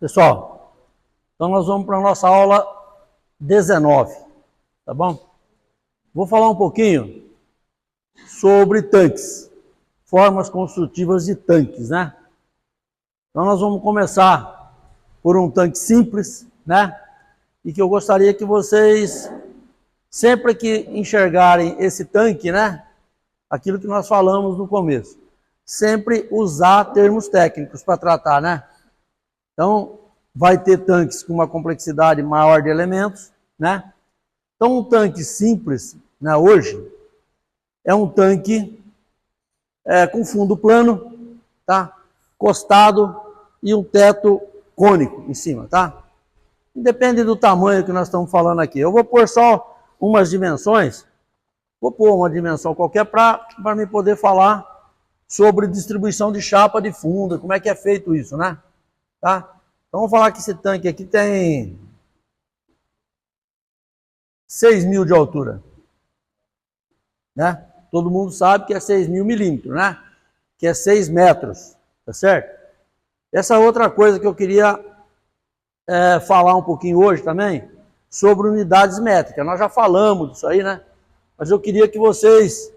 Pessoal, então nós vamos para a nossa aula 19, tá bom? Vou falar um pouquinho sobre tanques, formas construtivas de tanques, né? Então nós vamos começar por um tanque simples, né? E que eu gostaria que vocês, sempre que enxergarem esse tanque, né? Aquilo que nós falamos no começo, sempre usar termos técnicos para tratar, né? Então, vai ter tanques com uma complexidade maior de elementos, né? Então, um tanque simples, né, hoje, é um tanque com fundo plano, tá? Costado e um teto cônico em cima, tá? Depende do tamanho que nós estamos falando aqui. Eu vou pôr só umas dimensões, vou pôr uma dimensão qualquer para me poder falar sobre distribuição de chapa de fundo, como é que é feito isso, né? Tá? Então, vamos falar que esse tanque aqui tem 6.000 de altura, né? Todo mundo sabe que é 6.000 milímetros, né? Que é 6 metros, tá certo? Essa outra coisa que eu queria falar um pouquinho hoje também, sobre unidades métricas. Nós já falamos disso aí, né? Mas eu queria que vocês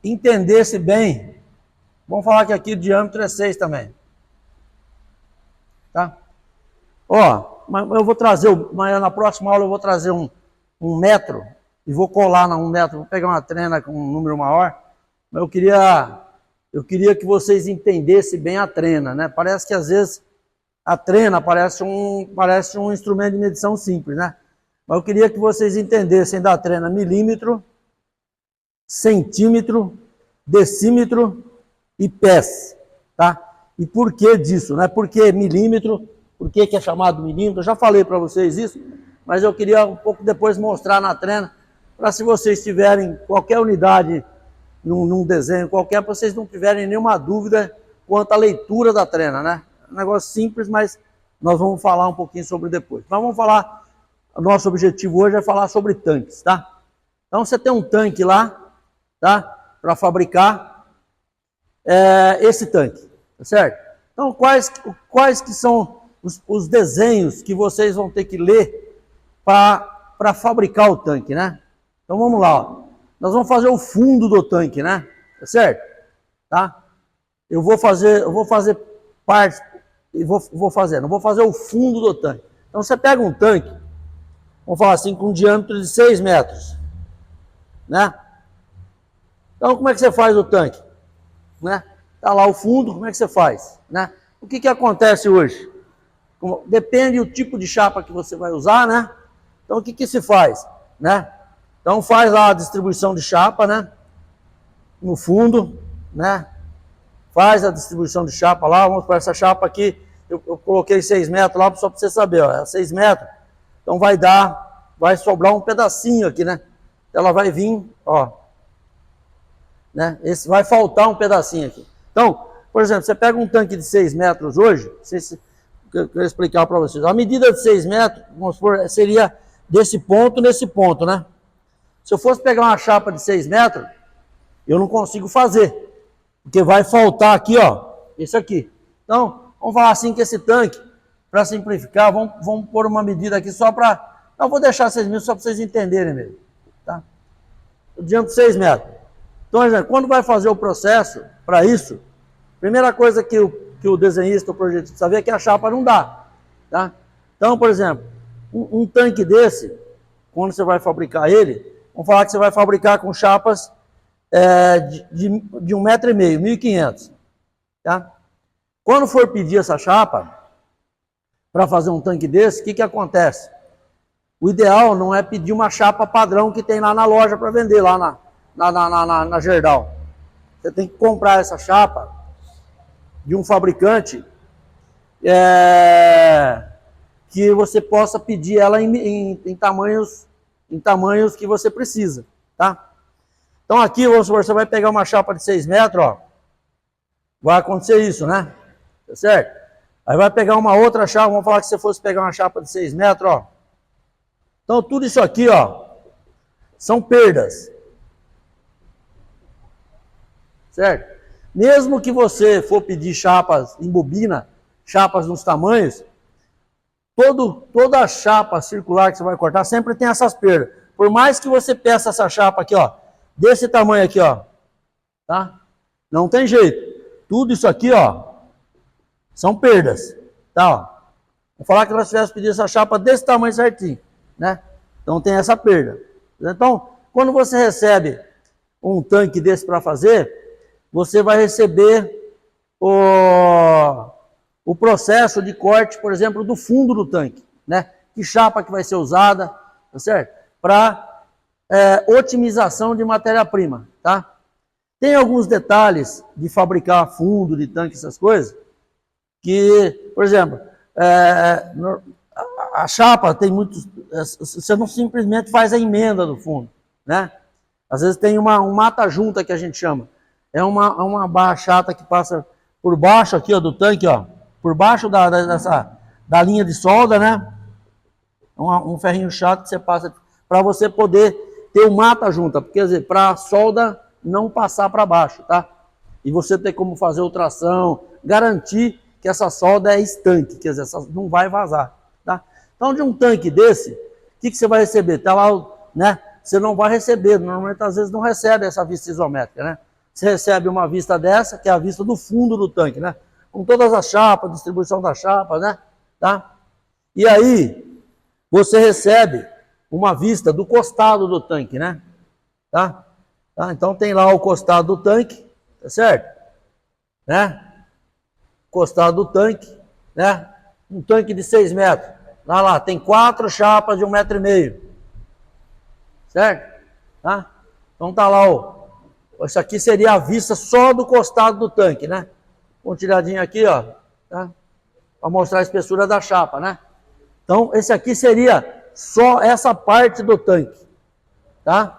entendessem bem. Vamos falar que aqui o diâmetro é 6 também. Tá? Ó, mas eu vou trazer, na próxima aula eu vou trazer um metro e vou colar na 1 metro, vou pegar uma trena com um número maior, mas eu queria que vocês entendessem bem a trena, né? Parece que às vezes a trena parece um instrumento de medição simples, né? Mas eu queria que vocês entendessem da trena milímetro, centímetro, decímetro e pés, tá? E por que disso, né? Por que milímetro? Por que é chamado milímetro? Eu já falei para vocês isso, mas eu queria um pouco depois mostrar na trena, para se vocês tiverem qualquer unidade num desenho qualquer, para vocês não tiverem nenhuma dúvida quanto à leitura da trena, né? É um negócio simples, mas nós vamos falar um pouquinho sobre depois. Mas vamos falar, o nosso objetivo hoje é falar sobre tanques, tá? Então você tem um tanque lá, tá? Para fabricar esse tanque. Tá certo? Então, quais que são os desenhos que vocês vão ter que ler para fabricar o tanque, né? Então, vamos lá. Ó. Nós vamos fazer o fundo do tanque, né? Tá certo? Tá? Eu vou fazer parte, não vou fazer o fundo do tanque. Então, você pega um tanque, vamos falar assim, com um diâmetro de 6 metros, né? Então, como é que você faz o tanque? Né? Tá lá o fundo, como é que você faz? Né? O que acontece hoje? Depende do tipo de chapa que você vai usar, né? Então o que se faz? Né? Então faz lá a distribuição de chapa, né? No fundo, né? Faz a distribuição de chapa lá, vamos para essa chapa aqui, eu coloquei 6 metros lá só para você saber, ó, é 6 metros, então vai sobrar um pedacinho aqui, né? Ela vai vir, ó, né? Vai faltar um pedacinho aqui. Então, por exemplo, você pega um tanque de 6 metros hoje, eu quero explicar para vocês. A medida de 6 metros, vamos supor, seria desse ponto nesse ponto, né? Se eu fosse pegar uma chapa de 6 metros, eu não consigo fazer, porque vai faltar aqui, ó, esse aqui. Então, vamos falar assim que esse tanque, para simplificar, vamos pôr uma medida aqui só para... Não, vou deixar 6 metros só para vocês entenderem mesmo, tá? O diâmetro de 6 metros. Então, quando vai fazer o processo para isso, primeira coisa que o desenhista, o projetista precisa ver é que a chapa não dá. Tá? Então, por exemplo, um tanque desse, quando você vai fabricar ele, vamos falar que você vai fabricar com chapas de 1,5 metro, 1.500. Tá? Quando for pedir essa chapa, para fazer um tanque desse, o que acontece? O ideal não é pedir uma chapa padrão que tem lá na loja para vender, lá na Gerdau. Você tem que comprar essa chapa de um fabricante que você possa pedir ela em tamanhos que você precisa, tá? Então aqui, vamos supor, você vai pegar uma chapa de 6 metros, ó, vai acontecer isso, né? Tá certo? Aí vai pegar uma outra chapa, vamos falar que você fosse pegar uma chapa de 6 metros, ó. Então tudo isso aqui, ó, são perdas. Certo? Mesmo que você for pedir chapas em bobina, chapas nos tamanhos, toda a chapa circular que você vai cortar sempre tem essas perdas. Por mais que você peça essa chapa aqui, ó, desse tamanho aqui, ó, tá? Não tem jeito. Tudo isso aqui, ó, são perdas, tá? Ó. Vou falar que nós tivemos pedido essa chapa desse tamanho certinho, né? Então tem essa perda. Então, quando você recebe um tanque desse para fazer, você vai receber o processo de corte, por exemplo, do fundo do tanque, né? Que chapa que vai ser usada, tá certo? Para otimização de matéria-prima, tá? Tem alguns detalhes de fabricar fundo de tanque, essas coisas, que, por exemplo, a chapa tem muitos... Você não simplesmente faz a emenda do fundo, né? Às vezes tem um mata-junta que a gente chama. É uma barra chata que passa por baixo aqui, ó, do tanque, ó. Por baixo da linha de solda, né? Um ferrinho chato que você passa para você poder ter o mata-junta. Porque, quer dizer, para a solda não passar para baixo, tá? E você ter como fazer ultração, garantir que essa solda é estanque, quer dizer, não vai vazar, tá? Então, de um tanque desse, o que você vai receber? Tá lá, né? Você não vai receber, normalmente às vezes não recebe essa vista isométrica, né? Você recebe uma vista dessa, que é a vista do fundo do tanque, né? Com todas as chapas, distribuição das chapas, né? Tá? E aí, você recebe uma vista do costado do tanque, né? Tá? Então tem lá o costado do tanque, tá certo? Né? Costado do tanque, né? Um tanque de 6 metros. Lá, tem 4 chapas de 1,5 metro. Certo? Tá? Então tá lá, isso aqui seria a vista só do costado do tanque, né? Com tiradinho aqui, ó, tá? Para mostrar a espessura da chapa, né? Então, esse aqui seria só essa parte do tanque, tá?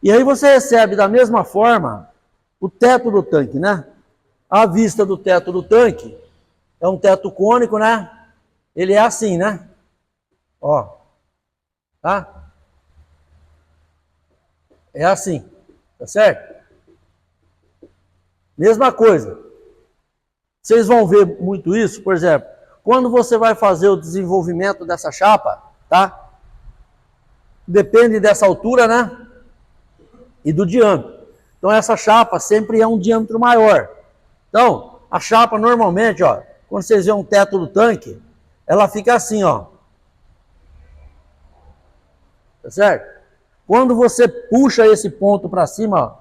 E aí você recebe da mesma forma o teto do tanque, né? A vista do teto do tanque é um teto cônico, né? Ele é assim, né? Ó, tá? É assim, tá certo? Mesma coisa. Vocês vão ver muito isso, por exemplo, quando você vai fazer o desenvolvimento dessa chapa, tá? Depende dessa altura, né? E do diâmetro. Então essa chapa sempre é um diâmetro maior. Então, a chapa normalmente, ó, quando vocês veem um teto do tanque, ela fica assim, ó. Tá certo? Quando você puxa esse ponto para cima, ó,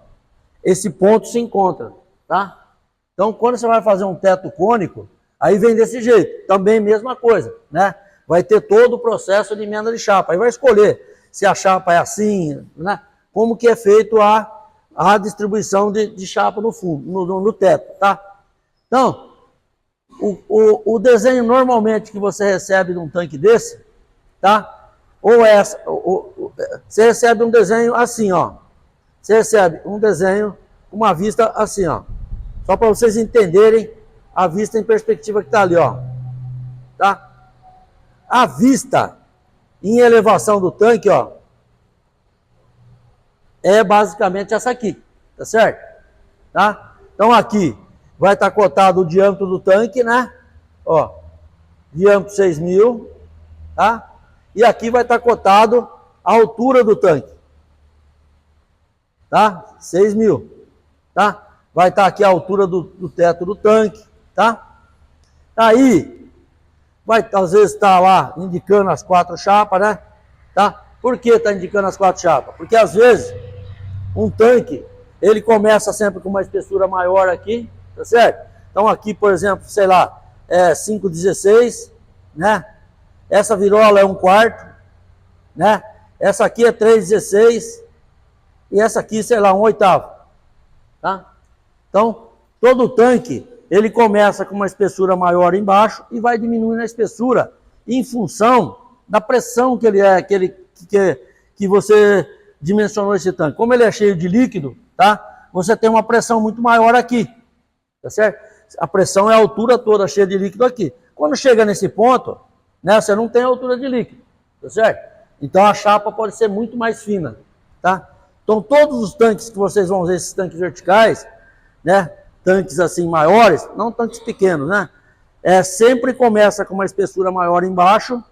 esse ponto se encontra, tá? Então, quando você vai fazer um teto cônico, aí vem desse jeito. Também mesma coisa, né? Vai ter todo o processo de emenda de chapa. Aí vai escolher se a chapa é assim, né? Como que é feito a distribuição de chapa no fundo, no teto, tá? Então, o desenho normalmente que você recebe de um tanque desse, tá? Você recebe um desenho assim, ó. Você recebe um desenho, uma vista assim, ó. Só para vocês entenderem a vista em perspectiva que está ali, ó. Tá? A vista em elevação do tanque, ó, é basicamente essa aqui, tá certo? Tá? Então aqui vai estar cotado o diâmetro do tanque, né? Ó, diâmetro 6.000, tá? E aqui vai estar cotado a altura do tanque, tá? 6.000, tá? Vai estar aqui a altura do teto do tanque, tá? Aí, vai às vezes estar lá indicando as 4 chapas, né? Tá? Por que está indicando as 4 chapas? Porque às vezes um tanque, ele começa sempre com uma espessura maior aqui, tá certo? Então aqui, por exemplo, sei lá, é 5,16, né? Essa virola é 1/4, né? Essa aqui é 3,16 e essa aqui, sei lá, 1/8, tá? Então, todo tanque, ele começa com uma espessura maior embaixo e vai diminuindo a espessura em função da pressão que você dimensionou esse tanque. Como ele é cheio de líquido, tá? Você tem uma pressão muito maior aqui, tá certo? A pressão é a altura toda cheia de líquido aqui. Quando chega nesse ponto, né, você não tem altura de líquido, tá certo? Então a chapa pode ser muito mais fina, tá? Então todos os tanques que vocês vão ver, esses tanques verticais, né, tanques assim maiores, não tanques pequenos, né? Sempre começa com uma espessura maior embaixo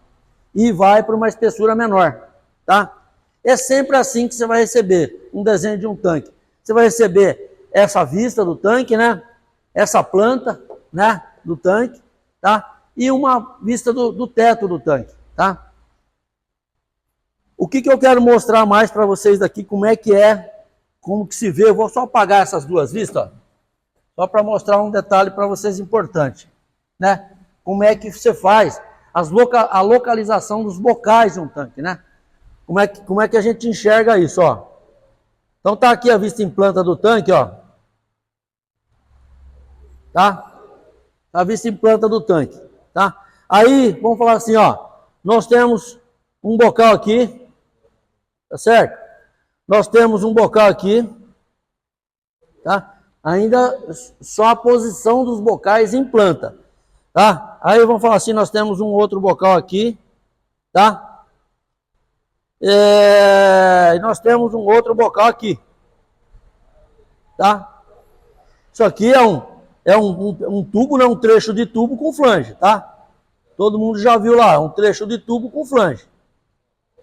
e vai para uma espessura menor, tá? É sempre assim que você vai receber um desenho de um tanque. Você vai receber essa vista do tanque, né? Essa planta, né? Do tanque, tá? E uma vista do teto do tanque, tá? O que eu quero mostrar mais para vocês daqui, como que se vê. Eu vou só apagar essas duas vistas, ó, só para mostrar um detalhe para vocês importante, né? Como é que você faz a localização dos bocais de um tanque, né? Como é que a gente enxerga isso, ó? Então tá aqui a vista em planta do tanque, ó. Tá? A vista em planta do tanque, tá? Aí, vamos falar assim, ó. Nós temos um bocal aqui, tá certo? Nós temos um bocal aqui, tá? Ainda só a posição dos bocais em planta, tá? Aí vamos falar assim, nós temos um outro bocal aqui, tá? Nós temos um outro bocal aqui, tá? Isso aqui é um tubo, né? Um trecho de tubo com flange, tá? Todo mundo já viu lá, um trecho de tubo com flange,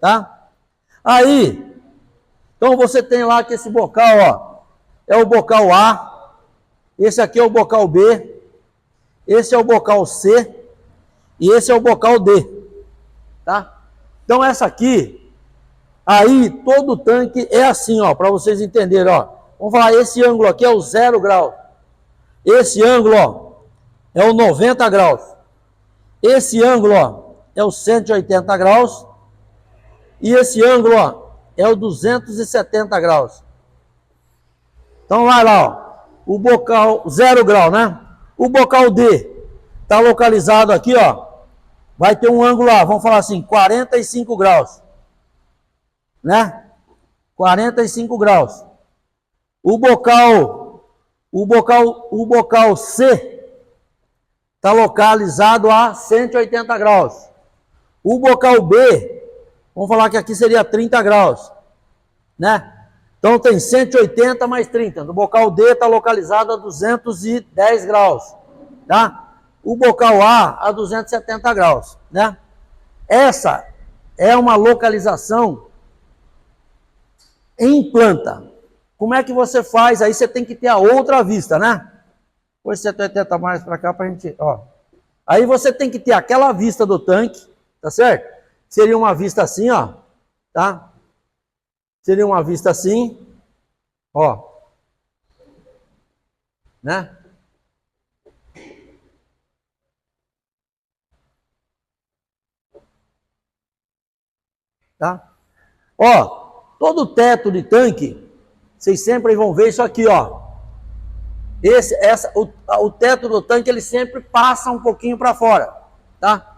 tá? Aí, então você tem lá que esse bocal, ó, é o bocal A, esse aqui é o bocal B, esse é o bocal C e esse é o bocal D, tá? Então essa aqui, aí todo o tanque é assim, ó, para vocês entenderem, ó. Vamos falar, esse ângulo aqui é o 0 grau, esse ângulo, ó, é o 90 graus, esse ângulo, ó, é o 180 graus e esse ângulo, ó, é o 270 graus. Então vai lá, ó, o bocal 0 grau, né? O bocal D está localizado aqui, ó, vai ter um ângulo lá, vamos falar assim, 45 graus, né? 45 graus. O bocal C está localizado a 180 graus. O bocal B, vamos falar que aqui seria 30 graus, né? Então tem 180 mais 30. O bocal D está localizado a 210 graus, tá? O bocal A a 270 graus, né? Essa é uma localização em planta. Como é que você faz? Aí você tem que ter a outra vista, né? Põe 180 mais para cá para a gente, ó. Aí você tem que ter aquela vista do tanque, tá certo? Seria uma vista assim, ó, tá? Seria uma vista assim, ó, né? Tá? Ó, todo teto de tanque, vocês sempre vão ver isso aqui, ó. O teto do tanque, ele sempre passa um pouquinho para fora, tá?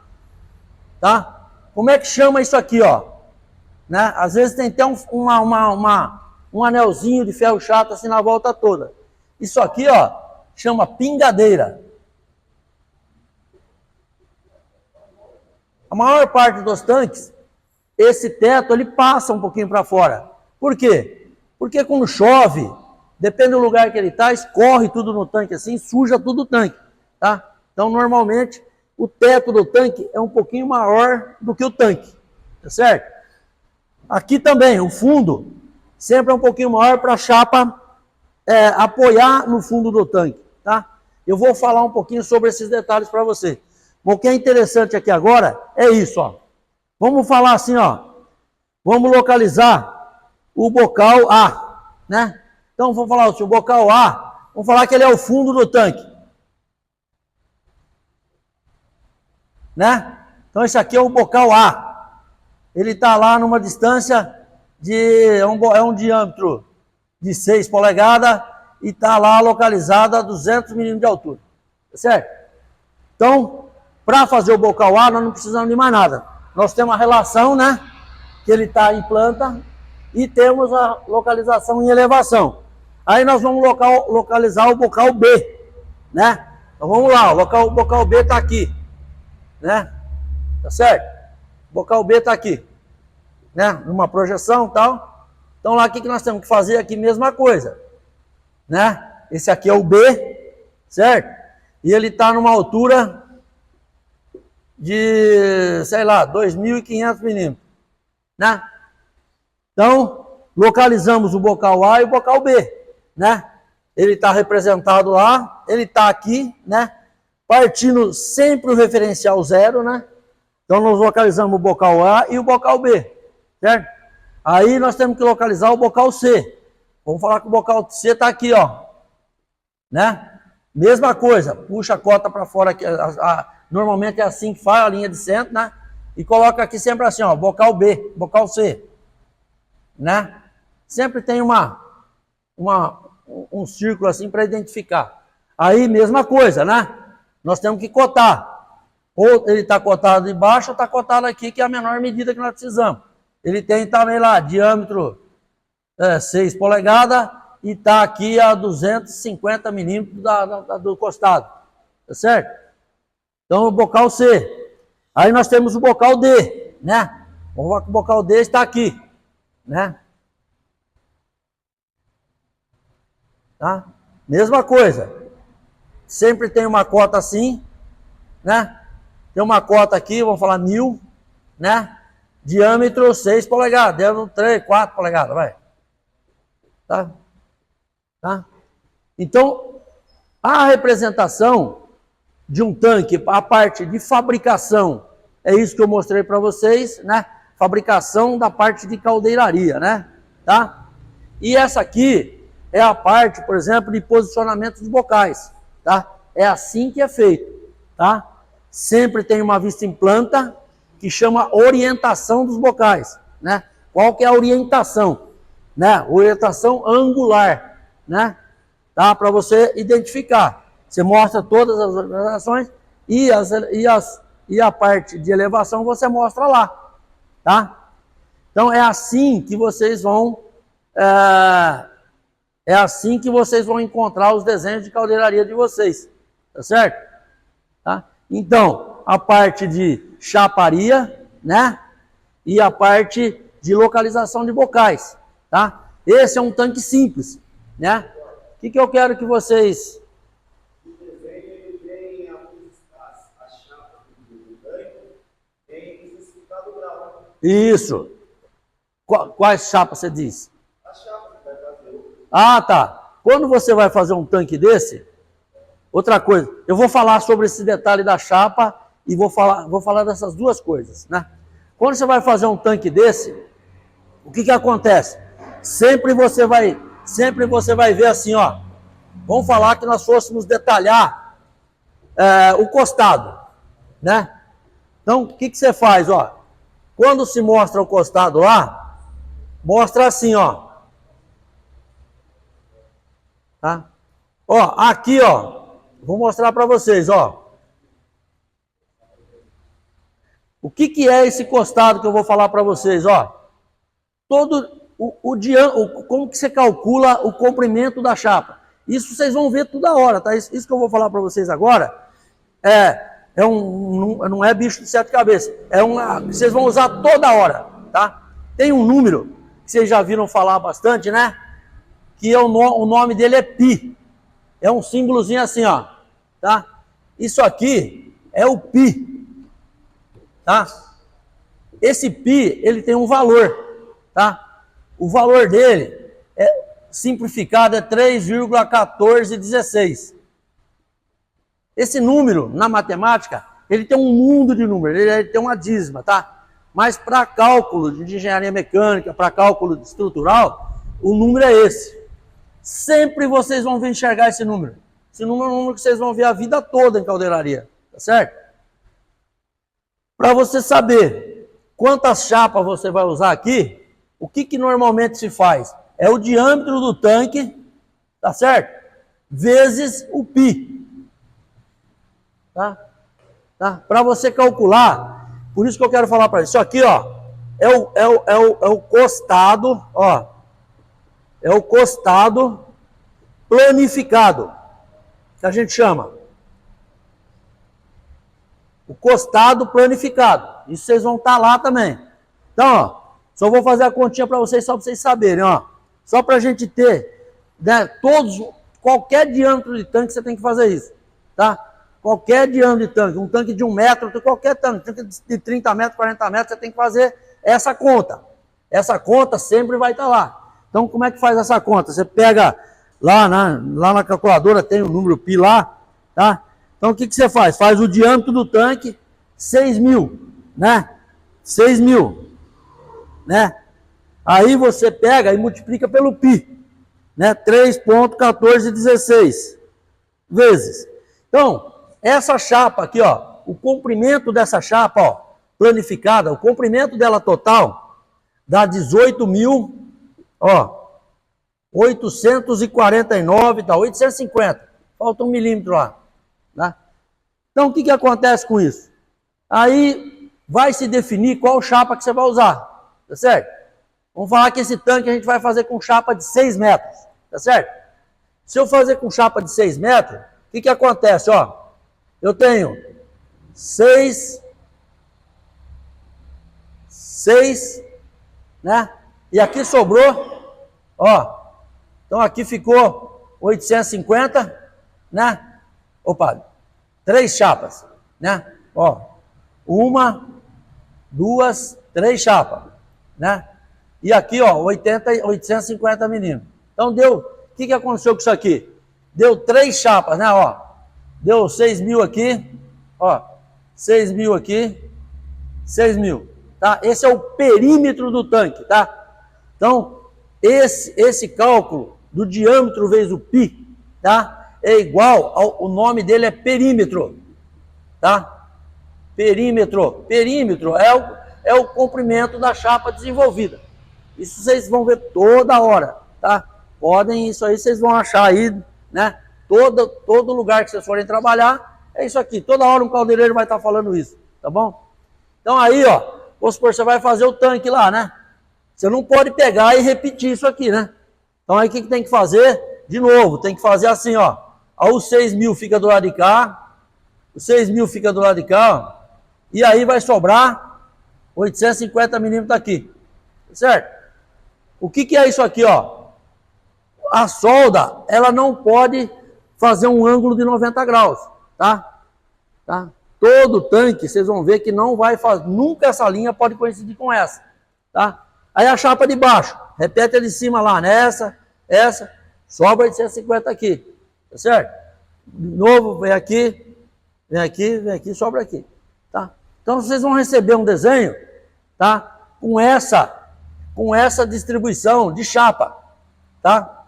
Tá? Como é que chama isso aqui, ó? Né? Às vezes tem até um anelzinho de ferro chato assim na volta toda. Isso aqui, ó, chama pingadeira. A maior parte dos tanques, esse teto, ele passa um pouquinho para fora. Por quê? Porque quando chove, depende do lugar que ele está, escorre tudo no tanque assim, suja tudo o tanque, tá? Então, normalmente, o teto do tanque é um pouquinho maior do que o tanque, tá certo? Aqui também, o fundo sempre é um pouquinho maior para a chapa apoiar no fundo do tanque, tá? Eu vou falar um pouquinho sobre esses detalhes para você. O que é interessante aqui agora é isso, ó. Vamos falar assim, ó. Vamos localizar o bocal A, né? Então, vamos falar assim, o bocal A, vamos falar que ele é o fundo do tanque, né? Então, esse aqui é o bocal A. Ele está lá numa distância de um diâmetro de 6 polegadas e está lá localizado a 200 milímetros de altura, tá certo? Então, para fazer o bocal A, nós não precisamos de mais nada. Nós temos a relação, né? Que ele está em planta e temos a localização em elevação. Aí nós vamos localizar o bocal B, né? Então vamos lá, o bocal B está aqui, né? Tá certo? O bocal B está aqui, né? Numa projeção e tal. Então lá, o que nós temos que fazer aqui? Mesma coisa, né? Esse aqui é o B, certo? E ele está numa altura de, sei lá, 2.500 milímetros, né? Então, localizamos o bocal A e o bocal B, né? Ele está representado lá, ele está aqui, né? Partindo sempre o referencial 0, né? Então, nós localizamos o bocal A e o bocal B, certo? Aí, nós temos que localizar o bocal C. Vamos falar que o bocal C está aqui, ó, né? Mesma coisa, puxa a cota para fora, aqui, normalmente é assim que faz a linha de centro, né? E coloca aqui sempre assim, ó, bocal B, bocal C, né? Sempre tem um círculo assim para identificar. Aí, mesma coisa, né? Nós temos que cotar. Ou ele está cotado de baixo ou está cotado aqui, que é a menor medida que nós precisamos. Ele tem também lá, diâmetro 6 polegadas e está aqui a 250 milímetros do costado. Tá certo? Então, o bocal C. Aí nós temos o bocal D, né? Vamos ver que o bocal D está aqui, né? Tá? Mesma coisa. Sempre tem uma cota assim, né? Tem uma cota aqui, vamos falar 1000, né? Diâmetro 6 polegadas, diâmetro 3, 4 polegadas, vai. Tá? Tá? Então, a representação de um tanque, a parte de fabricação, é isso que eu mostrei para vocês, né? Fabricação da parte de caldeiraria, né? Tá? E essa aqui é a parte, por exemplo, de posicionamento dos bocais, tá? É assim que é feito, tá? Sempre tem uma vista em planta que chama orientação dos bocais, né? Qual que é a orientação? Né? Orientação angular, né? Tá? Para você identificar. Você mostra todas as orientações e a parte de elevação você mostra lá, tá? Então é assim que vocês vão encontrar os desenhos de caldeiraria de vocês, tá certo? Tá? Então, a parte de chaparia, né? E a parte de localização de bocais, tá? Esse é um tanque simples, né? O que eu quero que vocês... O desenho ele tem a chapa do tanque, tem especificado o grau. Isso. Quais chapas você diz? A chapa que vai fazer. Ah, tá. Quando você vai fazer um tanque desse, outra coisa, eu vou falar sobre esse detalhe da chapa e vou falar dessas duas coisas, né? Quando você vai fazer um tanque desse, o que acontece? Sempre você vai ver assim, ó. Vamos falar que nós fôssemos detalhar o costado, né? Então, o que você faz, ó? Quando se mostra o costado lá, mostra assim, ó. Tá? Ó, aqui, ó. Vou mostrar para vocês, ó. O que é esse costado que eu vou falar para vocês, ó? Como que você calcula o comprimento da chapa? Isso vocês vão ver toda hora, tá? Isso que eu vou falar para vocês agora não é bicho de sete cabeças. Vocês vão usar toda hora, tá? Tem um número que vocês já viram falar bastante, né? Que o nome dele é pi. É um símbolozinho assim, ó, tá? Isso aqui é o pi. Tá? Esse pi, ele tem um valor, tá? O valor dele, simplificado, é 3,1416. Esse número, na matemática, ele tem um mundo de números, ele tem uma dízima, tá? Mas para cálculo de engenharia mecânica, para cálculo estrutural, o número é esse. Sempre vocês vão enxergar esse número. Esse número é um número que vocês vão ver a vida toda em caldeiraria, tá certo? Para você saber quantas chapas você vai usar aqui, o que normalmente se faz? É o diâmetro do tanque, tá certo? Vezes o pi. Tá? Para você calcular, por isso que eu quero falar para isso aqui, ó, é o costado, ó, é o costado planificado, que a gente chama. O costado planificado. Isso vocês vão estar lá também. Então, ó, só vou fazer a continha para vocês, só para vocês saberem, ó. Só para a gente ter, né, qualquer diâmetro de tanque você tem que fazer isso, tá? Qualquer diâmetro de tanque, um tanque de 1 metro, qualquer tanque de 30 metros, 40 metros, você tem que fazer essa conta. Essa conta sempre vai estar lá. Então, como é que faz essa conta? Você pega lá na calculadora, tem o número π lá, tá? Então, o que você faz? Faz o diâmetro do tanque, 6.000, né? 6.000, né? Aí você pega e multiplica pelo π, né? 3,1416 vezes. Então, essa chapa aqui, ó, o comprimento dessa chapa, ó, planificada, o comprimento dela total dá 18.000, ó, 849, tá, 850. Falta 1 milímetro lá, né? Então, o que acontece com isso? Aí vai se definir qual chapa que você vai usar, tá certo? Vamos falar que esse tanque a gente vai fazer com chapa de 6 metros, tá certo? Se eu fazer com chapa de 6 metros, o que acontece, ó? Eu tenho 6, né? E aqui sobrou, ó. Então aqui ficou 850, né? Opa, 3 chapas, né? Ó, 1, 2, 3 chapas, né? E aqui, ó, 850 milímetros. Então deu, o que aconteceu com isso aqui? Deu 3 chapas, né? Ó, deu 6.000 aqui, ó, 6.000 aqui, 6.000, tá? Esse é o perímetro do tanque, tá? Então, esse cálculo do diâmetro vezes o π, tá? É igual ao, o nome dele é perímetro, tá? Perímetro. Perímetro é o comprimento da chapa desenvolvida. Isso vocês vão ver toda hora, tá? Podem, isso aí vocês vão achar aí, né? Todo lugar que vocês forem trabalhar, é isso aqui. Toda hora um caldeireiro vai estar falando isso, tá bom? Então aí, ó, vamos supor, você vai fazer o tanque lá, né? Você não pode pegar e repetir isso aqui, né? Então aí o que tem que fazer? De novo, tem que fazer assim, ó. Aí os 6.000 fica do lado de cá, os 6.000 fica do lado de cá, ó, e aí vai sobrar 850 milímetros aqui, certo? O que é isso aqui, ó? A solda, ela não pode fazer um ângulo de 90 graus, tá? Tá? Todo tanque, vocês vão ver que não vai fazer, nunca essa linha pode coincidir com essa, tá? Aí a chapa de baixo, repete a de cima lá, nessa, essa, sobra 850 aqui, tá certo? De novo, vem aqui, sobra aqui, tá? Então vocês vão receber um desenho, tá? Com essa distribuição de chapa, tá?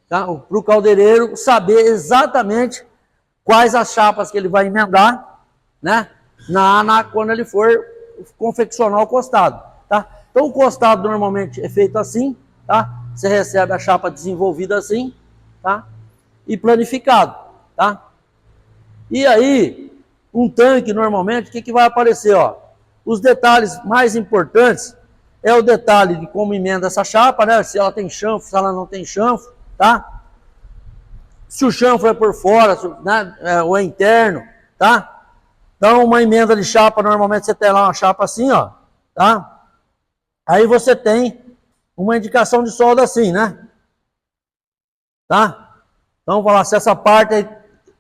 Tá? Para o caldeireiro saber exatamente quais as chapas que ele vai emendar, né? Quando ele for confeccionar o costado, tá? Então o costado normalmente é feito assim, tá? Você recebe a chapa desenvolvida assim, tá? E planificado, tá? E aí, um tanque normalmente, o que vai aparecer, ó? Os detalhes mais importantes é o detalhe de como emenda essa chapa, né? Se ela tem chanfro, se ela não tem chanfro, tá? Se o chanfro é por fora, né? Ou é interno, tá? Então, uma emenda de chapa, normalmente você tem lá uma chapa assim, ó, tá? Aí você tem uma indicação de solda assim, né? Tá? Então, vou falar se essa parte aí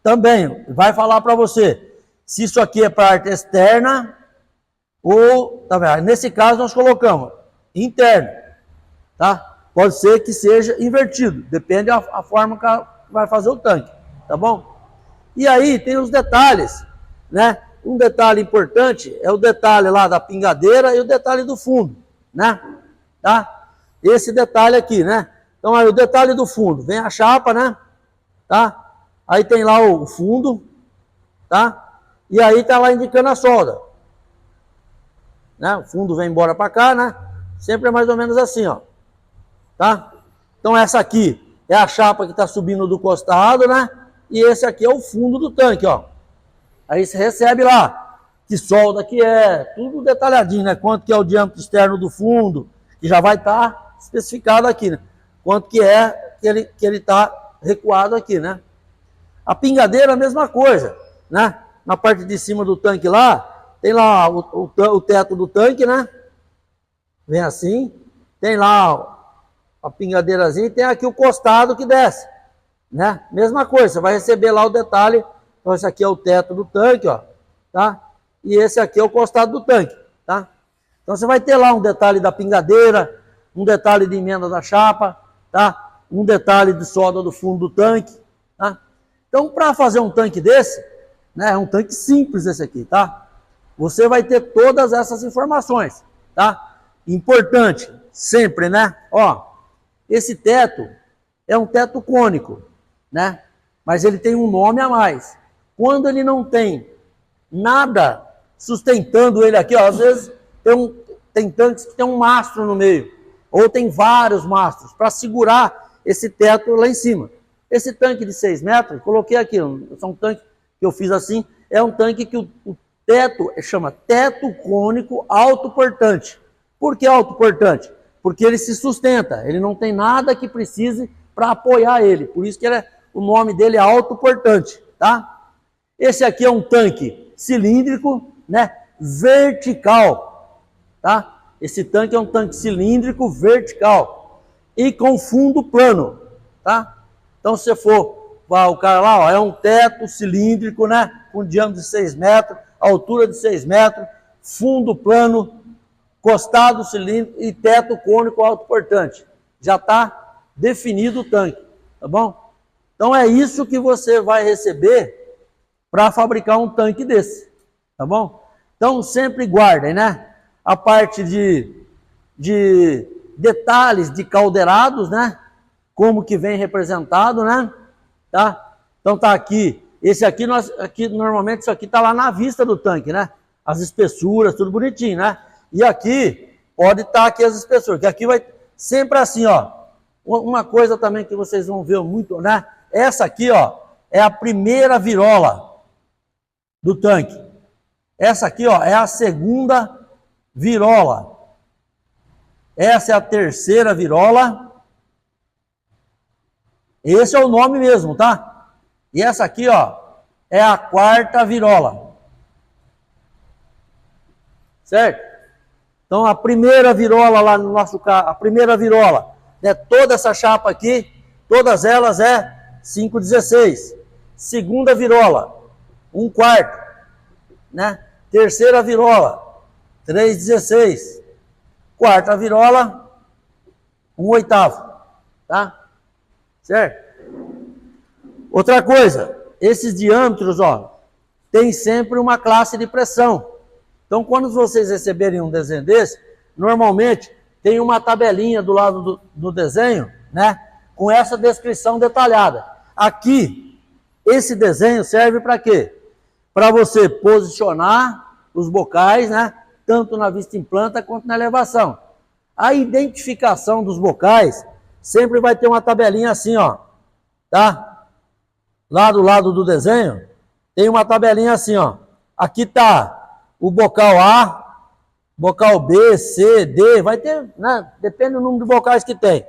também vai falar para você se isso aqui é parte externa ou, tá vendo? Nesse caso, nós colocamos interno, tá? Pode ser que seja invertido, depende da forma que vai fazer o tanque, tá bom? E aí tem os detalhes, né? Um detalhe importante é o detalhe lá da pingadeira e o detalhe do fundo, né? Tá? Esse detalhe aqui, né? Então aí o detalhe do fundo, vem a chapa, né? Tá? Aí tem lá o fundo, tá? E aí tá lá indicando a solda, né? O fundo vem embora para cá, né? Sempre é mais ou menos assim, ó, tá? Então essa aqui é a chapa que está subindo do costado, né? E esse aqui é o fundo do tanque, ó. Aí você recebe lá que solda que é, tudo detalhadinho, né? Quanto que é o diâmetro externo do fundo, que já vai estar especificado aqui, né? Quanto que é que ele está recuado aqui, né? A pingadeira, a mesma coisa, né? Na parte de cima do tanque lá, tem lá o teto do tanque, né? Vem assim, tem lá a pingadeirazinha e tem aqui o costado que desce, né? Mesma coisa, você vai receber lá o detalhe. Então, esse aqui é o teto do tanque, ó, tá? E esse aqui é o costado do tanque, tá? Então, você vai ter lá um detalhe da pingadeira, um detalhe de emenda da chapa, tá? Um detalhe de solda do fundo do tanque, tá? Então, para fazer um tanque desse, né, é um tanque simples esse aqui, tá? Você vai ter todas essas informações, tá? Importante, sempre, né? Ó, esse teto é um teto cônico, né? Mas ele tem um nome a mais. Quando ele não tem nada sustentando ele aqui, ó, às vezes tem tanques que tem um mastro no meio, ou tem vários mastros para segurar esse teto lá em cima. Esse tanque de 6 metros, coloquei aqui, é um tanque que eu fiz assim, é um tanque que o teto chama teto cônico autoportante. Por que autoportante? Porque ele se sustenta, ele não tem nada que precise para apoiar ele, por isso que o nome dele é autoportante, tá? Esse aqui é um tanque cilíndrico, né, vertical, tá? Esse tanque é um tanque cilíndrico vertical e com fundo plano, tá? Então, se você for, o cara lá, ó, é um teto cilíndrico, né, com diâmetro de 6 metros, altura de 6 metros, fundo plano, costado cilíndrico e teto cônico autoportante. Já está definido o tanque, tá bom? Então, é isso que você vai receber para fabricar um tanque desse, tá bom? Então, sempre guardem, né? A parte de detalhes de caldeirados, né? Como que vem representado, né? Tá? Então, tá aqui. Esse aqui, normalmente, isso aqui tá lá na vista do tanque, né? As espessuras, tudo bonitinho, né? E aqui, pode estar aqui as espessuras, que aqui vai sempre assim, ó. Uma coisa também que vocês vão ver muito, né? Essa aqui, ó, é a primeira virola do tanque. Essa aqui, ó, é a segunda virola. Essa é a terceira virola. Esse é o nome mesmo, tá? E essa aqui, ó, é a quarta virola. Certo? Então, a primeira virola lá no nosso carro, a primeira virola, né, toda essa chapa aqui, todas elas é 5,16. Segunda virola, 1/4, né? Terceira virola, 3,16. Quarta virola, 1/8, tá? Certo? Outra coisa, esses diâmetros, ó, tem sempre uma classe de pressão. Então, quando vocês receberem um desenho desse, normalmente tem uma tabelinha do lado do desenho, né, com essa descrição detalhada. Aqui, esse desenho serve para quê? Para você posicionar os bocais, né, tanto na vista em planta quanto na elevação. A identificação dos bocais sempre vai ter uma tabelinha assim, ó, tá? Lá do lado do desenho, tem uma tabelinha assim, ó. Aqui tá o bocal A, bocal B, C, D, vai ter, né? Depende do número de bocais que tem.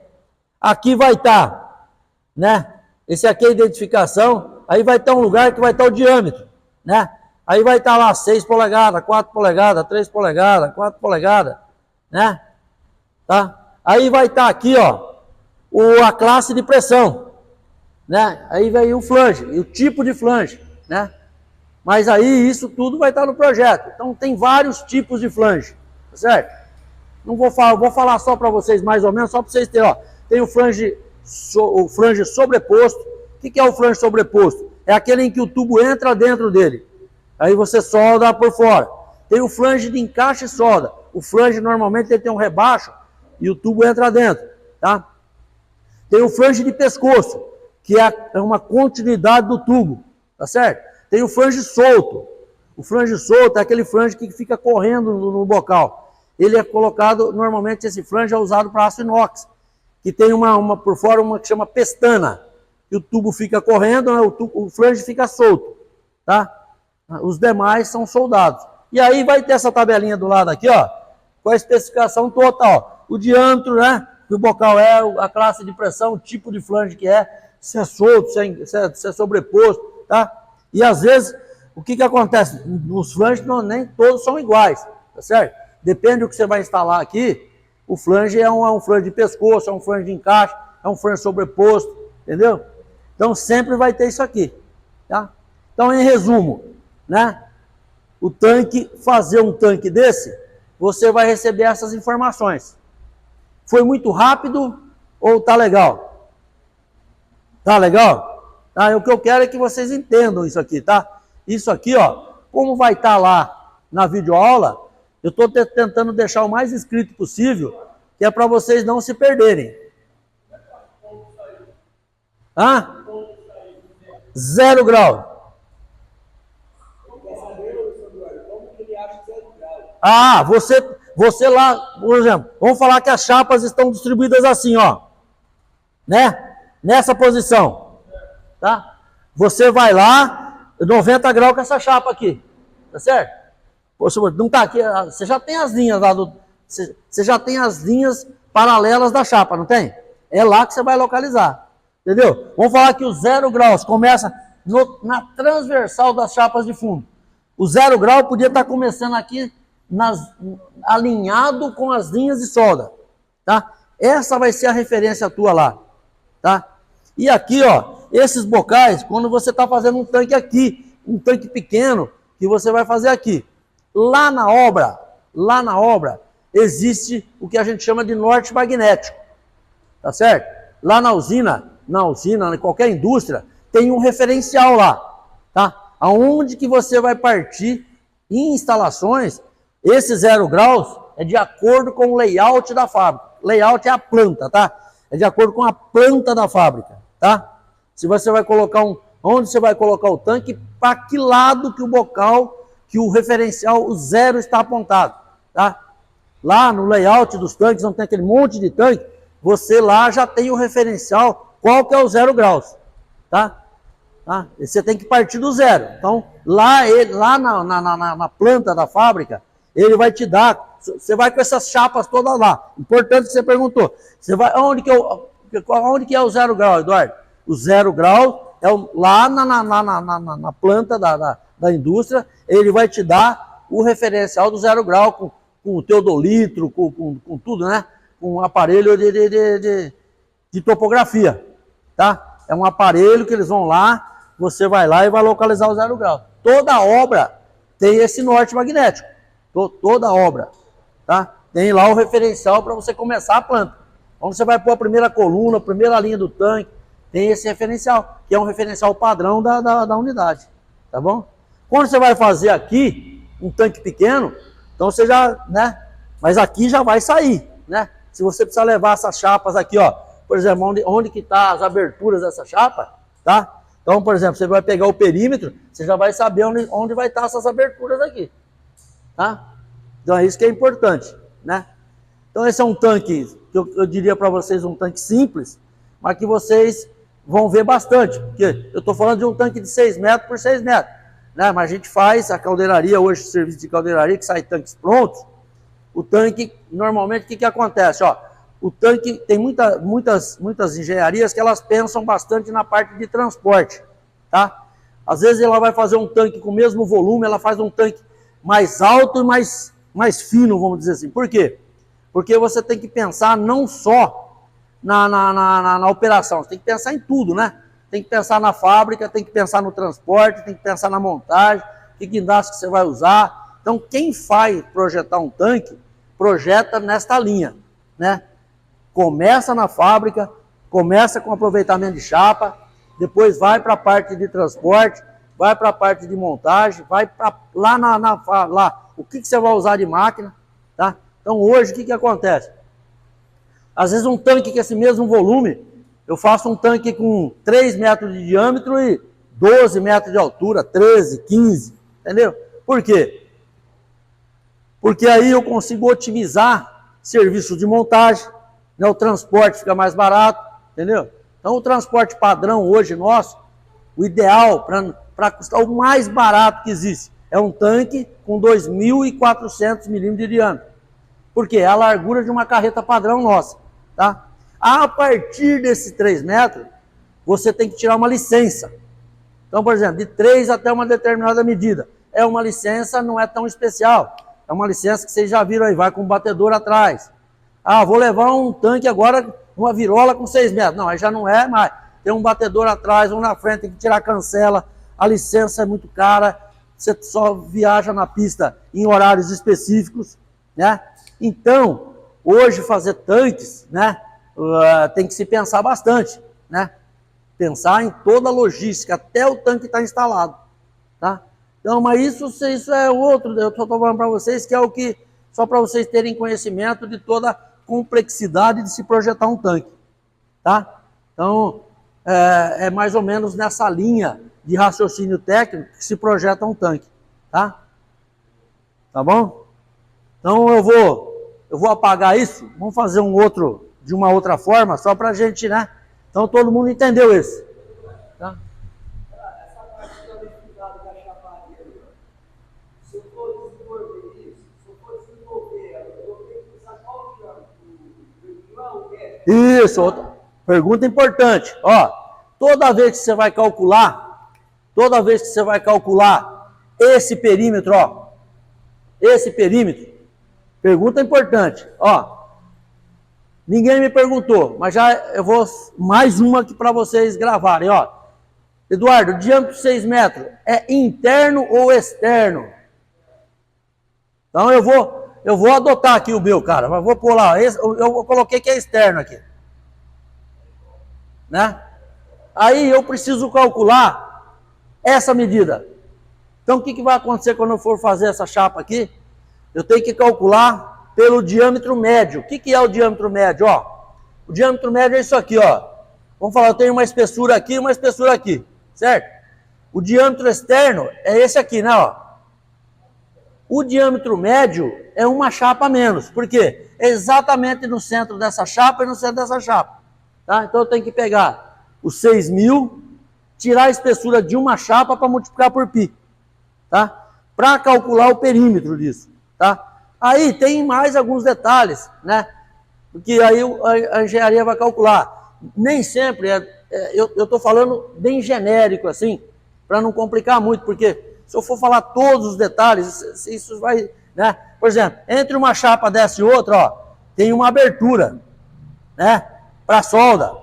Aqui vai estar, né? Esse aqui é a identificação, aí vai estar um lugar que vai estar o diâmetro, né? Aí vai estar lá 6 polegadas, 4 polegadas, 3 polegadas, 4 polegadas, né? Tá? Aí vai estar aqui, ó, a classe de pressão, né? Aí vem o flange, e o tipo de flange, né? Mas aí isso tudo vai estar no projeto. Então tem vários tipos de flange, tá certo? Não vou falar só para vocês mais ou menos, só para vocês terem, ó. Tem o flange sobreposto. O que é o flange sobreposto? É aquele em que o tubo entra dentro dele. Aí você solda por fora. Tem o flange de encaixe e solda. O flange normalmente ele tem um rebaixo e o tubo entra dentro, tá? Tem o flange de pescoço, que é uma continuidade do tubo, tá certo? Tem o flange solto. O flange solto é aquele flange que fica correndo no bocal. Ele é colocado, normalmente esse flange é usado para aço inox, que tem por fora uma que chama pestana, que o tubo fica correndo, né, o flange fica solto, tá? Os demais são soldados. E aí vai ter essa tabelinha do lado aqui, ó, com a especificação total. O diâmetro, né, que o bocal é, a classe de pressão, o tipo de flange que é, se é solto, se é sobreposto, tá? E às vezes, o que acontece? Os flanges nem todos são iguais, tá certo? Depende do que você vai instalar aqui, o flange é um flange de pescoço, é um flange de encaixe, é um flange sobreposto, entendeu? Então sempre vai ter isso aqui, tá? Então em resumo, né? O tanque, fazer um tanque desse, você vai receber essas informações. Foi muito rápido ou tá legal? Tá legal? Tá? O que eu quero é que vocês entendam isso aqui, tá? Isso aqui, ó, como vai estar lá na videoaula, eu estou tentando deixar o mais escrito possível, que é para vocês não se perderem. Hã? 0 grau. Ah, você lá, por exemplo, vamos falar que as chapas estão distribuídas assim, ó. Né? Nessa posição. Tá? Você vai lá, 90 graus com essa chapa aqui. Tá certo? Não tá aqui, você já tem as linhas lá do. Você já tem as linhas paralelas da chapa, não tem? É lá que você vai localizar. Entendeu? Vamos falar que o 0 graus começa na transversal das chapas de fundo. O 0 grau podia estar começando aqui alinhado com as linhas de solda. Tá? Essa vai ser a referência tua lá. Tá? E aqui, ó, esses bocais, quando você está fazendo um tanque aqui, um tanque pequeno, que você vai fazer aqui. Lá na obra, existe o que a gente chama de norte magnético. Tá certo? Lá na usina, em qualquer indústria, tem um referencial lá. Tá? Aonde que você vai partir em instalações, esse 0 graus é de acordo com o layout da fábrica. Layout é a planta, tá? É de acordo com a planta da fábrica, tá? Se você vai colocar onde você vai colocar o tanque, para que lado que o bocal, que o referencial, o 0 está apontado, tá? Lá no layout dos tanques, onde tem aquele monte de tanque, você lá já tem o referencial, qual que é o 0 graus, tá? Tá? Você tem que partir do 0. Então, lá na planta da fábrica, ele vai te dar, você vai com essas chapas todas lá. Importante que você perguntou, você vai, onde que é o 0 grau, Eduardo? O 0 grau é lá na planta da indústria, ele vai te dar o referencial do 0 grau, com o teodolitro, com tudo, né? Com um aparelho de topografia, tá? É um aparelho que eles vão lá, você vai lá e vai localizar o 0 grau. Toda obra tem esse norte magnético. Toda obra, tá? Tem lá o referencial para você começar a planta. Onde você vai pôr a primeira coluna, a primeira linha do tanque, tem esse referencial, que é um referencial padrão da unidade, tá bom? Quando você vai fazer aqui, um tanque pequeno, então você já, né? Mas aqui já vai sair, né? Se você precisar levar essas chapas aqui, ó, por exemplo, onde que tá as aberturas dessa chapa, tá? Então, por exemplo, você vai pegar o perímetro, você já vai saber onde vai estar essas aberturas aqui. Tá? Então é isso que é importante, né? Então esse é um tanque, que eu diria para vocês, um tanque simples, mas que vocês vão ver bastante, porque eu estou falando de um tanque de 6 metros por 6 metros, né? Mas a gente faz a caldeiraria, hoje o serviço de caldeiraria, que sai tanques prontos, o tanque, normalmente, o que acontece? Ó, o tanque tem muitas engenharias que elas pensam bastante na parte de transporte, tá? Às vezes ela vai fazer um tanque com o mesmo volume, ela faz um tanque mais alto e mais fino, vamos dizer assim. Por quê? Porque você tem que pensar não só na operação, você tem que pensar em tudo, né? Tem que pensar na fábrica, tem que pensar no transporte, tem que pensar na montagem, que guindaste que você vai usar. Então, quem faz projetar um tanque, projeta nesta linha, né? Começa na fábrica, começa com aproveitamento de chapa, depois vai para a parte de transporte, vai para a parte de montagem, vai para lá, o que você vai usar de máquina, tá? Então hoje o que acontece? Às vezes um tanque com esse mesmo volume, eu faço um tanque com 3 metros de diâmetro e 12 metros de altura, 13, 15, entendeu? Por quê? Porque aí eu consigo otimizar serviços de montagem, né? O transporte fica mais barato, entendeu? Então o transporte padrão hoje nosso, o ideal para custar o mais barato que existe, é um tanque com 2.400 milímetros de diâmetro. Por quê? É a largura de uma carreta padrão nossa, tá? A partir desses 3 metros, você tem que tirar uma licença. Então, por exemplo, de 3 até uma determinada medida. É uma licença, não é tão especial. É uma licença que vocês já viram aí, vai com um batedor atrás. Ah, vou levar um tanque agora, uma virola com 6 metros. Não, aí já não é mais. tem um batedor atrás, um na frente, tem que tirar a cancela, a licença é muito cara, você só viaja na pista em horários específicos, né? Então, hoje fazer tanques, né, tem que se pensar bastante, né? Pensar em toda a logística, até o tanque estar instalado, tá? Então, mas isso é outro, eu estou falando para vocês que é o que, só para vocês terem conhecimento de toda a complexidade de se projetar um tanque, tá? Então, é mais ou menos nessa linha de raciocínio técnico que se projeta um tanque, tá? Tá bom? Então eu vou apagar isso, vamos fazer um outro, de uma outra forma, só para a gente, né? Então todo mundo entendeu isso, tá? Essa parte da dificuldade da chaparia, se eu for desenvolver isso, se eu for desenvolver ela, eu tenho que usar qual diâmetro? O médio? Isso, outra pergunta importante. Ó, toda vez que você vai calcular esse perímetro, ó, esse perímetro, pergunta importante, ó, ninguém me perguntou, mas já eu vou mais uma aqui para vocês gravarem, ó. Eduardo, o diâmetro de 6 metros é interno ou externo? Então eu vou adotar aqui o meu, cara, mas vou pôr lá, eu coloquei que é externo aqui, né? Aí eu preciso calcular essa medida. Então o que vai acontecer quando eu for fazer essa chapa aqui? Eu tenho que calcular pelo diâmetro médio. O que é o diâmetro médio? Ó, o diâmetro médio é isso aqui, ó. Vamos falar, eu tenho uma espessura aqui e uma espessura aqui, certo? O diâmetro externo é esse aqui, né? Ó. O diâmetro médio é uma chapa a menos. Por quê? É exatamente no centro dessa chapa e no centro dessa chapa. Tá? Então eu tenho que pegar os 6.000, tirar a espessura de uma chapa para multiplicar por π. Tá? Para calcular o perímetro disso. Tá? Aí tem mais alguns detalhes, né? Porque aí a engenharia vai calcular. Nem sempre, eu estou falando bem genérico assim, para não complicar muito, porque se eu for falar todos os detalhes, isso vai, né? Por exemplo, entre uma chapa dessa e outra, ó, tem uma abertura, né? Para solda.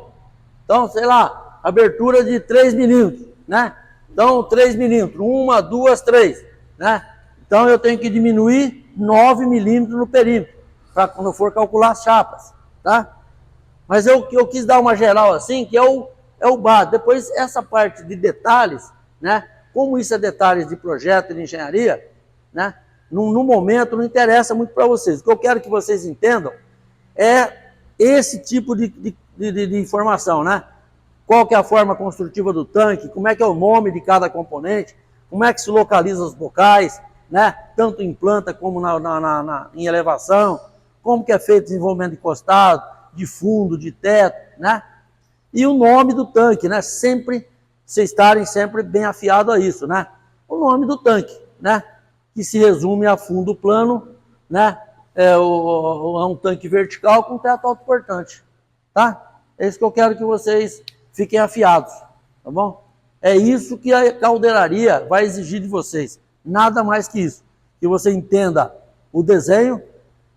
Então, sei lá, abertura de 3 milímetros, né? Então, 3 milímetros, 1, 2, 3, né? Então, eu tenho que diminuir 9 milímetros no perímetro, para quando eu for calcular as chapas, tá? Mas eu quis dar uma geral assim, que é o básico. Depois, essa parte de detalhes, né? Como isso é detalhes de projeto, de engenharia, né? No momento não interessa muito para vocês. O que eu quero que vocês entendam é esse tipo de informação, né? Qual que é a forma construtiva do tanque, como é que é o nome de cada componente, como é que se localiza os bocais, né? Tanto em planta como em elevação, como que é feito o desenvolvimento de encostado, de fundo, de teto, né? E o nome do tanque, né? Sempre, vocês estarem sempre bem afiados a isso, né? O nome do tanque, né? Que se resume a fundo plano, né? É um tanque vertical com teto autoportante, tá? É isso que eu quero que vocês fiquem afiados, tá bom? É isso que a caldeiraria vai exigir de vocês, nada mais que isso. Que você entenda o desenho,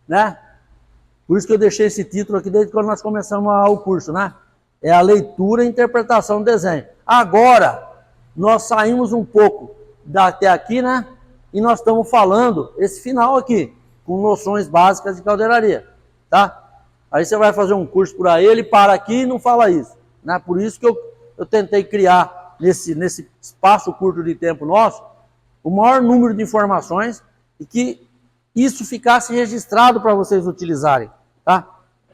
né? Por isso que eu deixei esse título aqui desde quando nós começamos o curso, né? É a leitura e interpretação do desenho. Agora, nós saímos um pouco até aqui, né? E nós estamos falando esse final aqui, com noções básicas de caldeiraria, tá? Aí você vai fazer um curso por aí, ele para aqui e não fala isso, né? Por isso que eu tentei criar, nesse espaço curto de tempo nosso, o maior número de informações e que isso ficasse registrado para vocês utilizarem, tá?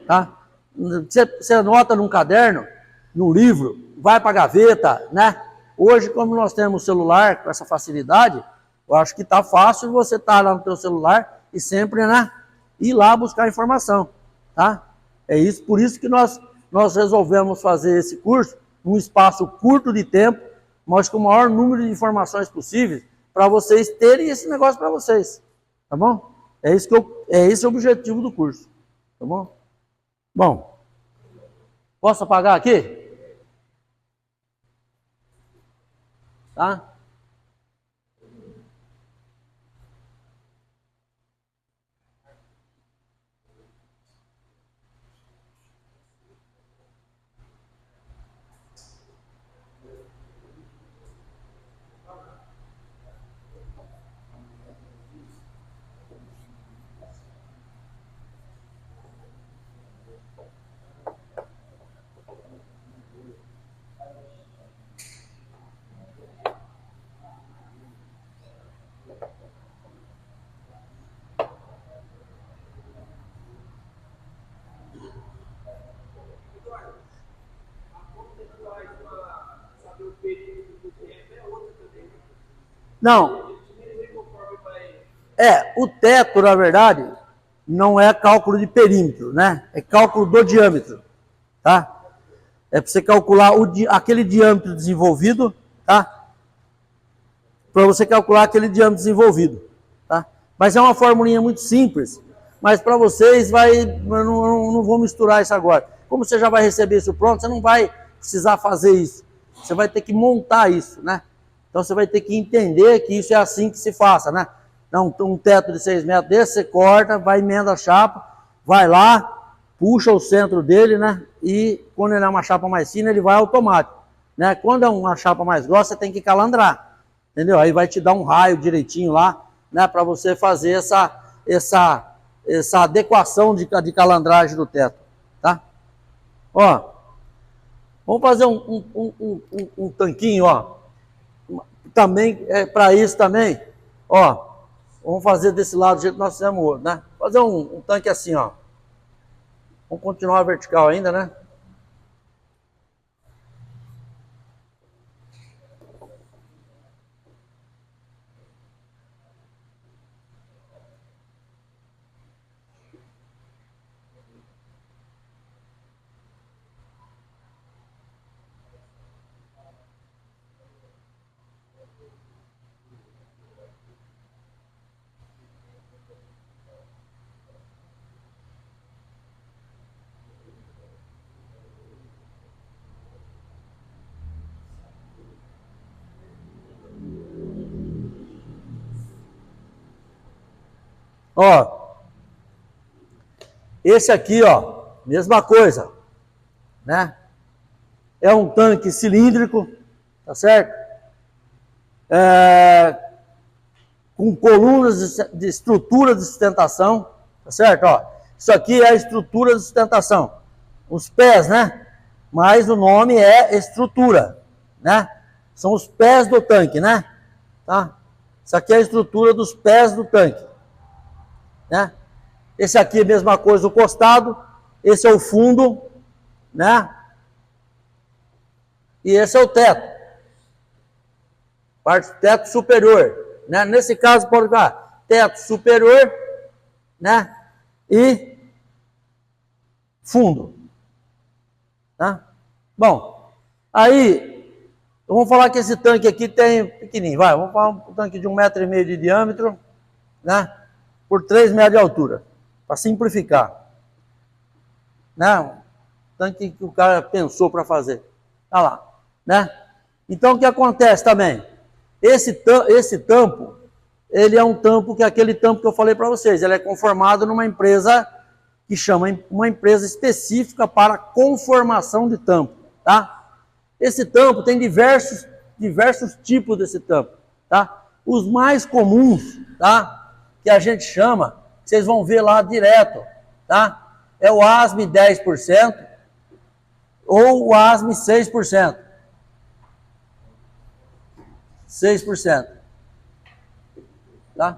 Tá? Você anota num caderno, num livro, vai para a gaveta, né? Hoje, como nós temos celular com essa facilidade, eu acho que está fácil você estar lá no teu celular e sempre, né, ir lá buscar informação, tá? É isso, por isso que nós resolvemos fazer esse curso num espaço curto de tempo, mas com o maior número de informações possíveis, para vocês terem esse negócio para vocês, tá bom? É esse o objetivo do curso, tá bom? Bom, posso apagar aqui? Tá? Não, Diminui conforme vai. o teto, na verdade, não é cálculo de perímetro, né? É cálculo do diâmetro, tá? É para você calcular aquele diâmetro desenvolvido, tá? Para você calcular aquele diâmetro desenvolvido, tá? Mas é uma formulinha muito simples, mas para vocês eu não vou misturar isso agora. Como você já vai receber isso pronto, você não vai precisar fazer isso. Você vai ter que montar isso, né? Então você vai ter que entender que isso é assim que se faça, né? Então, um teto de 6 metros desse, você corta, vai, emenda a chapa, vai lá, puxa o centro dele, né? E quando ele é uma chapa mais fina, ele vai automático, né? Quando é uma chapa mais grossa, você tem que calandrar, entendeu? Aí vai te dar um raio direitinho lá, né? Para você fazer essa adequação de calandragem do teto, tá? Ó, vamos fazer um tanquinho, ó. Também, para isso também, ó, vamos fazer desse lado do jeito que nós fizemos o outro, né? Fazer um tanque assim, ó. Vamos continuar vertical ainda, né? Ó, esse aqui, ó, mesma coisa, né? É um tanque cilíndrico, tá certo? Com colunas de estrutura de sustentação, tá certo? Ó, isso aqui é a estrutura de sustentação. Os pés, né? Mas o nome é estrutura, né? São os pés do tanque, né? Tá? Isso aqui é a estrutura dos pés do tanque, né? Esse aqui é a mesma coisa, o costado. Esse é o fundo, né? E esse é o teto. Parte do teto superior, né? Nesse caso, pode ficar teto superior, né? E fundo, tá? Bom, aí, vamos falar que esse tanque aqui tem pequenininho, vai, vamos falar um tanque de 1,5 m de diâmetro, né? Por 3 metros de altura, para simplificar, né? Um tanque que o cara pensou para fazer, tá lá, né? Então, o que acontece também? Esse tampo, ele é um tampo que é aquele tampo que eu falei para vocês, ele é conformado numa empresa que chama uma empresa específica para conformação de tampo, tá? Esse tampo tem diversos tipos desse tampo, tá? Os mais comuns, tá? Que a gente chama, vocês vão ver lá direto, tá? É o ASME 10% ou o ASME 6%. 6%. Tá?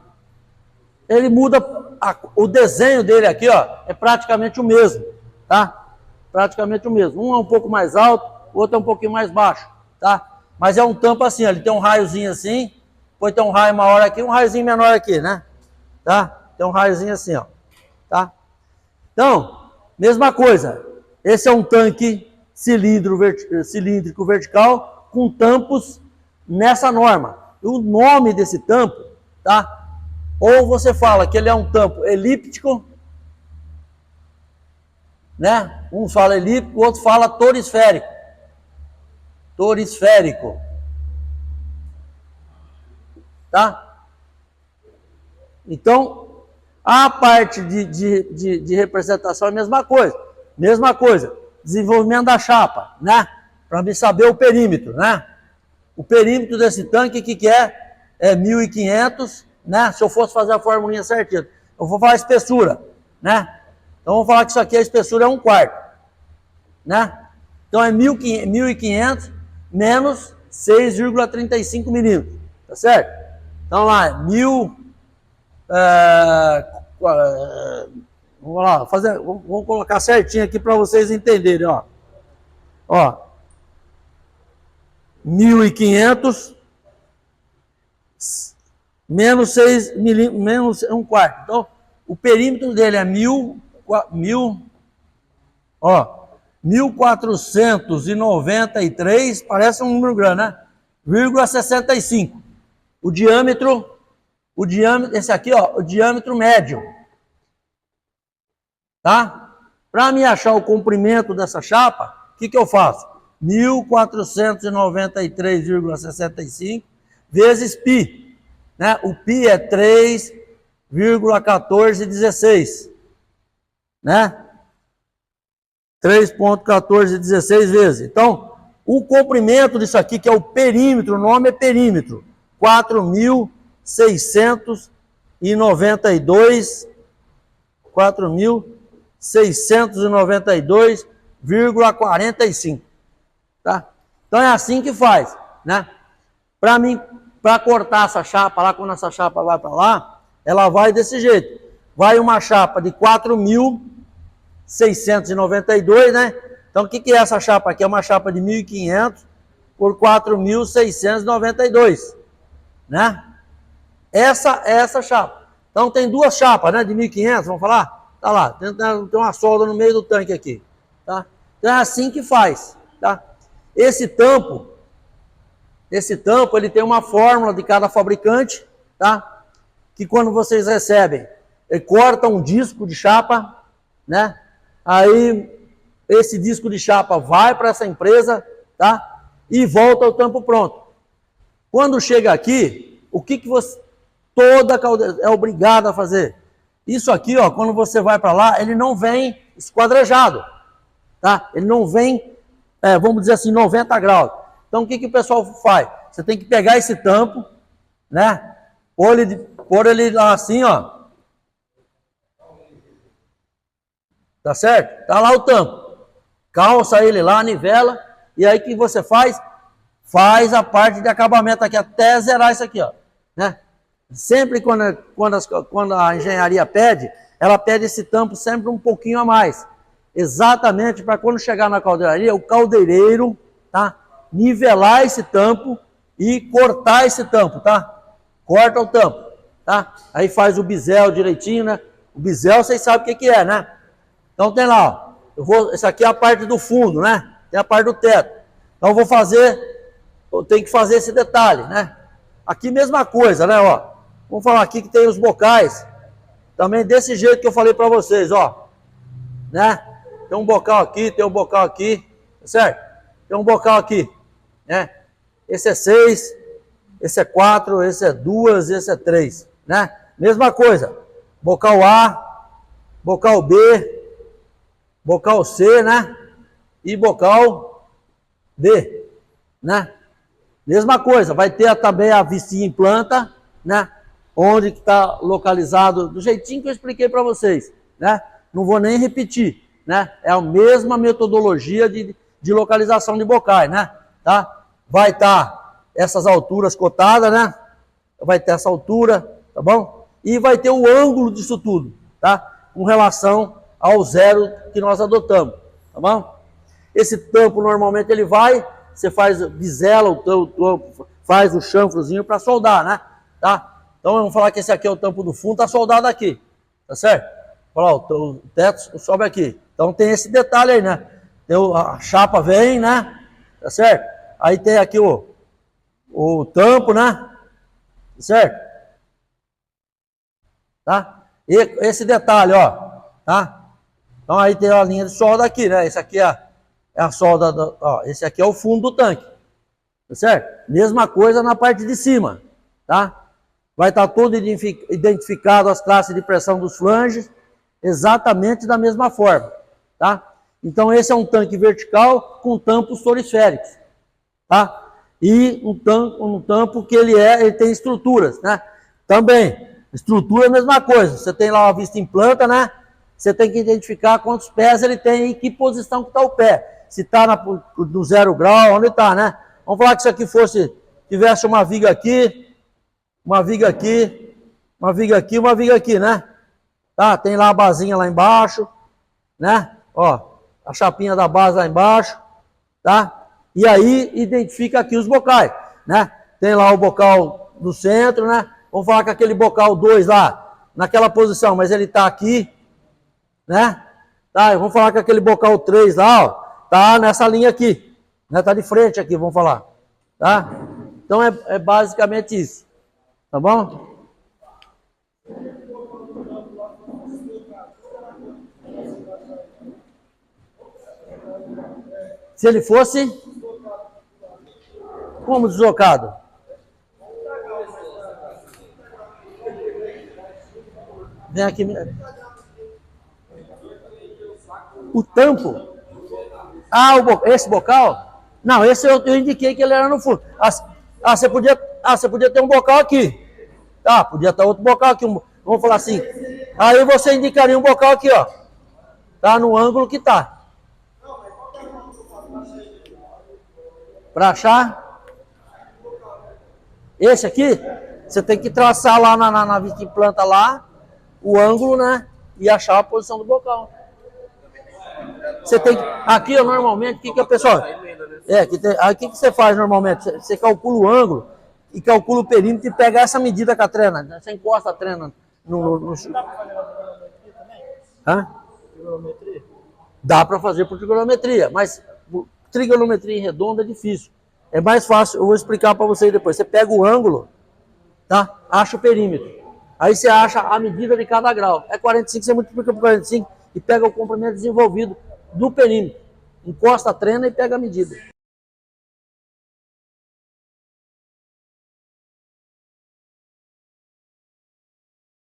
Ele muda, o desenho dele aqui, ó, é praticamente o mesmo, tá? Praticamente o mesmo. Um é um pouco mais alto, o outro é um pouquinho mais baixo, tá? Mas é um tampo assim, ó, ele tem um raiozinho assim, depois tem um raio maior aqui, um raiozinho menor aqui, né? Tá? Tem um raiozinho assim, ó, tá? Então, mesma coisa. Esse é um tanque cilíndrico vertical com tampos nessa norma. O nome desse tampo, tá? Ou você fala que ele é um tampo elíptico, né? Um fala elíptico, o outro fala torisférico. Torisférico. Tá? Então, a parte de representação é a mesma coisa. Mesma coisa. Desenvolvimento da chapa, né? Para me saber o perímetro, né? O perímetro desse tanque, que é? É 1.500, né? Se eu fosse fazer a formulinha certinha. Eu vou falar espessura, né? Então, vamos falar que isso aqui, a espessura é 1/4, né? Então, é 1.500 menos 6,35 milímetros, tá certo? Então, lá, 1.000... vamos lá, vamos colocar certinho aqui para vocês entenderem, ó. Ó, 1.500 menos 6 milímetros, menos 1/4. Então, o perímetro dele é 1493, parece um número grande, né? ,65. O diâmetro, esse aqui, ó, o diâmetro médio. Tá? Para me achar o comprimento dessa chapa, o que eu faço? 1493,65 vezes π. Né? O π é 3,1416. Né? 3,1416 vezes. Então, o comprimento disso aqui, que é o perímetro, o nome é perímetro, 4.692,45. Tá? Então é assim que faz, né? Para cortar essa chapa lá, quando essa chapa vai para lá, ela vai desse jeito. Vai uma chapa de 4.692, né? Então o que é essa chapa aqui? É uma chapa de 1.500 por 4.692, né? Essa é essa chapa. Então tem duas chapas, né? De 1.500, vamos falar? Tá lá, tem uma solda no meio do tanque aqui, tá? Então é assim que faz, tá? Esse tampo, ele tem uma fórmula de cada fabricante, tá? Que quando vocês recebem, ele corta um disco de chapa, né? Aí esse disco de chapa vai para essa empresa, tá? E volta o tampo pronto. Quando chega aqui, o que você toda caldeira é obrigado a fazer? Isso aqui, ó, quando você vai para lá, ele não vem esquadrejado, tá? Ele não vem, vamos dizer assim, 90 graus. Então, o que o pessoal faz? Você tem que pegar esse tampo, né? Pôr ele lá assim, ó. Tá certo? Tá lá o tampo. Calça ele lá, nivela. E aí, o que você faz? Faz a parte de acabamento aqui, até zerar isso aqui, ó. Né? Sempre quando a engenharia pede, ela pede esse tampo sempre um pouquinho a mais. Exatamente para quando chegar na caldeiraria, o caldeireiro, tá? Nivelar esse tampo e cortar esse tampo, tá? Corta o tampo, tá? Aí faz o bisel direitinho, né? O bisel vocês sabem o que é, né? Então tem lá, ó. Essa aqui é a parte do fundo, né? Tem a parte do teto. Então eu tenho que fazer esse detalhe, né? Aqui mesma coisa, né, ó. Vamos falar aqui que tem os bocais, também desse jeito que eu falei para vocês, ó. Né? Tem um bocal aqui, tem um bocal aqui, tá certo? Tem um bocal aqui, né? Esse é 6, esse é 4, esse é 2, esse é 3, né? Mesma coisa, bocal A, bocal B, bocal C, né? E bocal D, né? Mesma coisa, vai ter também a vistinha em planta, né? Onde está localizado, do jeitinho que eu expliquei para vocês, né? Não vou nem repetir, né? É a mesma metodologia de localização de bocais, né? Tá? Vai estar essas alturas cotadas, né? Vai ter essa altura, tá bom? E vai ter o ângulo disso tudo, tá? Com relação ao zero que nós adotamos, tá bom? Esse tampo normalmente ele você bisela o tampo, faz o chanfrozinho para soldar, né? Tá? Então vamos falar que esse aqui é o tampo do fundo, tá soldado aqui, tá certo? Olha lá, o teto sobe aqui. Então tem esse detalhe aí, né? A chapa vem, né? Tá certo? Aí tem aqui o tampo, né? Tá certo? Tá? E esse detalhe, ó, tá? Então aí tem a linha de solda aqui, né? Esse aqui é a solda, ó, esse aqui é o fundo do tanque, tá certo? Mesma coisa na parte de cima, tá? Vai estar tudo identificado as classes de pressão dos flanges, exatamente da mesma forma, tá? Então esse é um tanque vertical com tampos toricféricos, tá? E um tampo que ele tem estruturas, né? Também, estrutura é a mesma coisa, você tem lá uma vista em planta, né? Você tem que identificar quantos pés ele tem e que posição que está o pé. Se está no 0 grau, onde está, né? Vamos falar que isso aqui tivesse uma viga aqui, uma viga aqui, uma viga aqui, uma viga aqui, né? Tá? Tem lá a basinha lá embaixo, né? Ó, a chapinha da base lá embaixo, tá? E aí identifica aqui os bocais, né? Tem lá o bocal do centro, né? Vamos falar com aquele bocal 2 lá, naquela posição, mas ele tá aqui, né? Tá, vamos falar com aquele bocal 3 lá, ó, tá nessa linha aqui, né? Tá de frente aqui, vamos falar, tá? Então é basicamente isso, tá bom? Se ele fosse como deslocado? Vem aqui. O tampo. Ah, esse bocal? Não, esse eu indiquei que ele era no fundo. Você podia ter um bocal aqui. Tá, podia ter outro bocal aqui. Vamos falar assim. Aí você indicaria um bocal aqui, ó. Tá no ângulo que tá. Para achar? Esse aqui, você tem que traçar lá na Wikiplanta lá, o ângulo, né? E achar a posição do bocal. Você tem que, aqui, normalmente, o que o pessoal... Aí o que você faz normalmente? Você calcula o ângulo e calcula o perímetro e pega essa medida com a trena. Né? Você encosta a trena no... Dá para fazer trigonometria também? Hã? Trigonometria? Dá para fazer por trigonometria, mas trigonometria em redonda é difícil. É mais fácil, eu vou explicar para vocês depois. Você pega o ângulo, tá? Acha o perímetro. Aí você acha a medida de cada grau. É 45, você multiplica por 45 e pega o comprimento desenvolvido do perímetro. Encosta a trena e pega a medida.